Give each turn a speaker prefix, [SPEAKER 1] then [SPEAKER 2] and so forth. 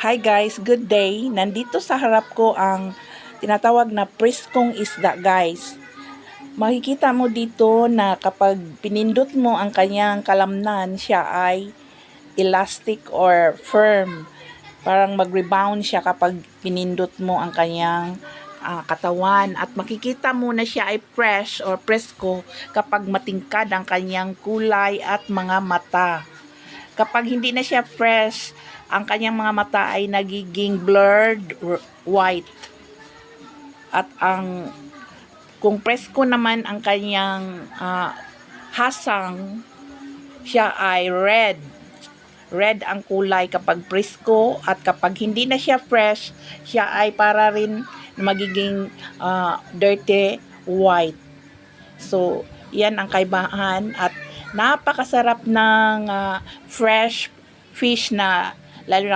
[SPEAKER 1] Hi guys, good day. Nandito sa harap ko ang tinatawag na preskong isda guys. Makikita mo dito na kapag pinindot mo ang kanyang kalamnan, siya ay elastic or firm. Parang mag-rebound siya kapag pinindot mo ang kanyang katawan. At makikita mo na siya ay fresh or presko kapag matingkad ang kanyang kulay at mga mata. Kapag hindi na siya fresh, ang kanyang mga mata ay nagiging blurred white. At kung presko naman ang kanyang hasang, siya ay red. Red ang kulay kapag presko, at kapag hindi na siya fresh, siya ay para rin magiging dirty white. So, yan ang kaibahan, at napakasarap ng fresh fish na lalo na